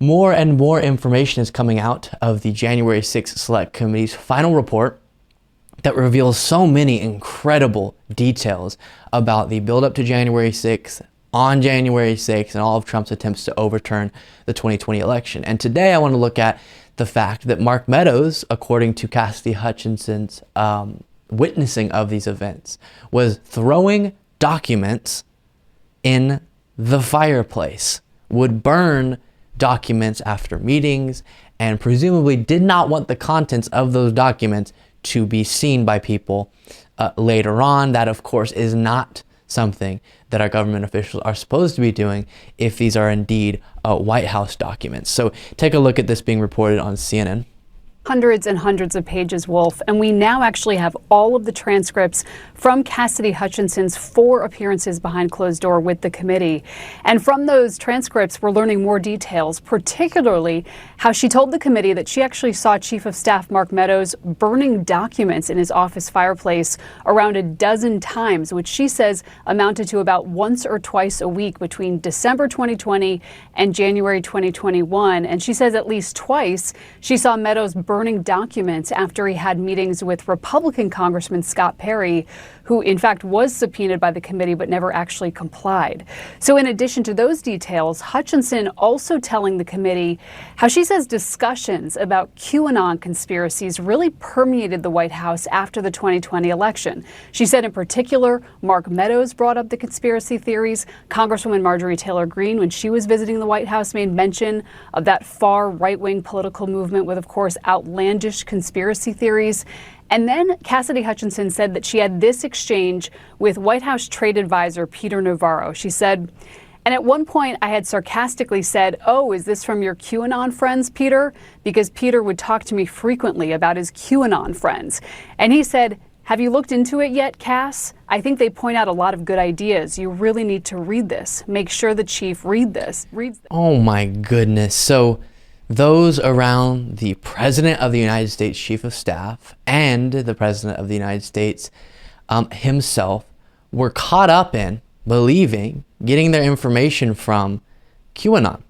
More and more information is coming out of the January 6th Select Committee's final report that reveals so many incredible details about the build-up to January 6th, on January 6th, and all of Trump's attempts to overturn the 2020 election. And today I want to look at the fact that Mark Meadows, according to Cassidy Hutchinson's witnessing of these events, was throwing documents in the fireplace, would burn documents after meetings, and presumably did not want the contents of those documents to be seen by people later on. That, of course, is not something that our government officials are supposed to be doing if these are indeed White House documents. So take a look at this being reported on CNN. Hundreds and hundreds of pages, Wolf, and we now actually have all of the transcripts from Cassidy Hutchinson's 4 appearances behind closed door with the committee. And from those transcripts, we're learning more details, particularly how she told the committee that she actually saw Chief of Staff Mark Meadows burning documents in his office fireplace around a dozen times, which she says amounted to about once or twice a week between December 2020 and January 2021. And she says at least twice she saw Meadows burning documents after he had meetings with Republican Congressman Scott Perry, who in fact was subpoenaed by the committee but never actually complied. So in addition to those details, Hutchinson also telling the committee how she says discussions about QAnon conspiracies really permeated the White House after the 2020 election. She said in particular, Mark Meadows brought up the conspiracy theories. Congresswoman Marjorie Taylor Greene, when she was visiting the White House, made mention of that far right-wing political movement with, of course, outlandish conspiracy theories. And then Cassidy Hutchinson said that she had this exchange with White House trade advisor Peter Navarro. She said, and at one point I had sarcastically said, "Oh, is this from your QAnon friends, Peter?" Because Peter would talk to me frequently about his QAnon friends. And he said, "Have you looked into it yet, Cass? I think they point out a lot of good ideas. You really need to read this. Make sure the chief reads this. Oh my goodness. So those around the President of the United States Chief of Staff and the President of the United States himself were caught up in believing, getting their information from QAnon.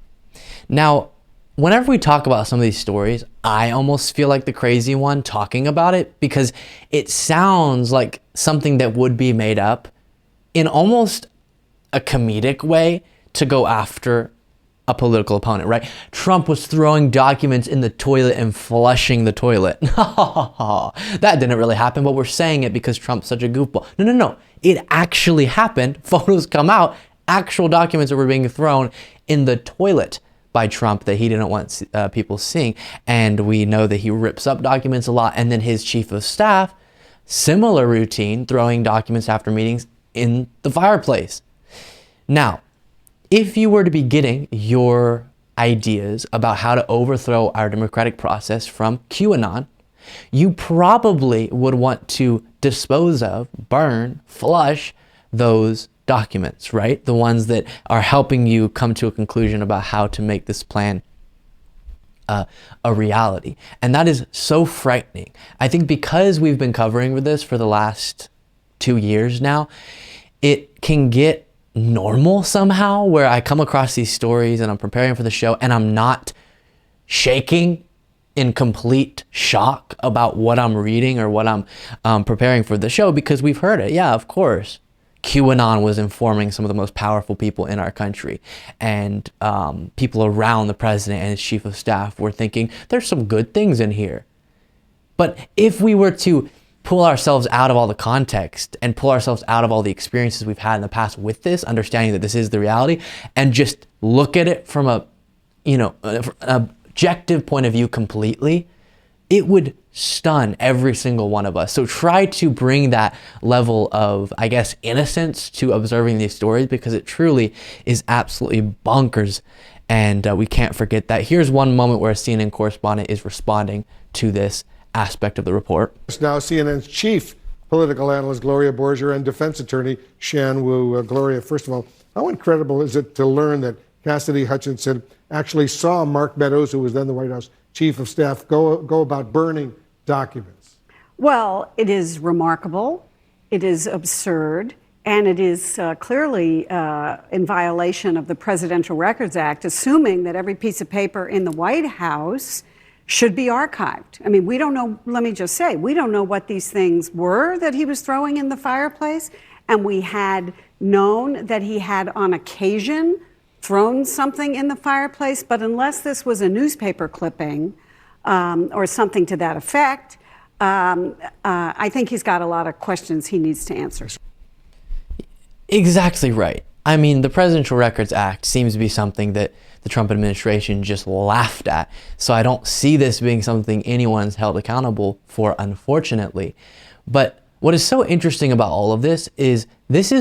Now, whenever we talk about some of these stories, I almost feel like the crazy one talking about it because it sounds like something that would be made up in almost a comedic way to go after a political opponent, right? Trump was throwing documents in the toilet and flushing the toilet. That didn't really happen, but we're saying it because Trump's such a goofball. No. It actually happened. Photos come out. Actual documents that were being thrown in the toilet by Trump that he didn't want people seeing. And we know that he rips up documents a lot. And then his chief of staff, similar routine, throwing documents after meetings in the fireplace. Now, if you were to be getting your ideas about how to overthrow our democratic process from QAnon, you probably would want to dispose of, burn, flush those documents, right? The ones that are helping you come to a conclusion about how to make this plan a reality. And that is so frightening. I think because we've been covering this for the last 2 years now, it can get normal somehow where I come across these stories and I'm preparing for the show and I'm not shaking in complete shock about what I'm reading or what I'm preparing for the show because we've heard it. Yeah, of course. QAnon was informing some of the most powerful people in our country, and people around the president and his chief of staff were thinking there's some good things in here. But if we were to pull ourselves out of all the context and pull ourselves out of all the experiences we've had in the past with this, understanding that this is the reality, and just look at it from an objective point of view completely, it would stun every single one of us. So try to bring that level of, I guess, innocence to observing these stories because it truly is absolutely bonkers. And we can't forget that. Here's one moment where a CNN correspondent is responding to this aspect of the report. Now CNN's chief political analyst Gloria Borger and defense attorney Shan Wu. Gloria, first of all, how incredible is it to learn that Cassidy Hutchinson actually saw Mark Meadows, who was then the White House chief of staff, go about burning documents? Well, it is remarkable. It is absurd. And it is clearly in violation of the Presidential Records Act, assuming that every piece of paper in the White House should be archived. I mean, we don't know, let me just say, we don't know what these things were that he was throwing in the fireplace. And we had known that he had on occasion thrown something in the fireplace. But unless this was a newspaper clipping or something to that effect, I think he's got a lot of questions he needs to answer. Exactly right. I mean, the Presidential Records Act seems to be something that the Trump administration just laughed at. So I don't see this being something anyone's held accountable for, unfortunately. But what is so interesting about all of this is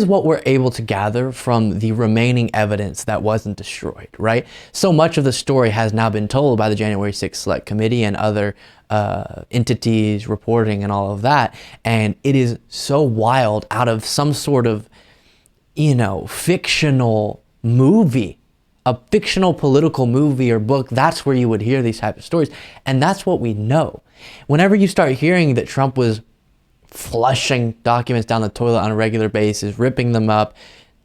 what we're able to gather from the remaining evidence that wasn't destroyed, right? So much of the story has now been told by the January 6th Select Committee and other entities reporting and all of that. And it is so wild, out of some sort of fictional movie, a fictional political movie or book, that's where you would hear these type of stories. And that's what we know. Whenever you start hearing that Trump was flushing documents down the toilet on a regular basis, ripping them up,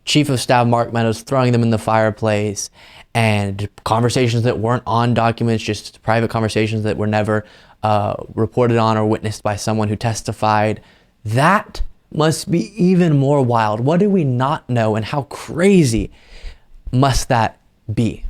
Chief of Staff Mark Meadows throwing them in the fireplace, and conversations that weren't on documents, just private conversations that were never reported on or witnessed by someone who testified, that must be even more wild. What do we not know, and how crazy must that be?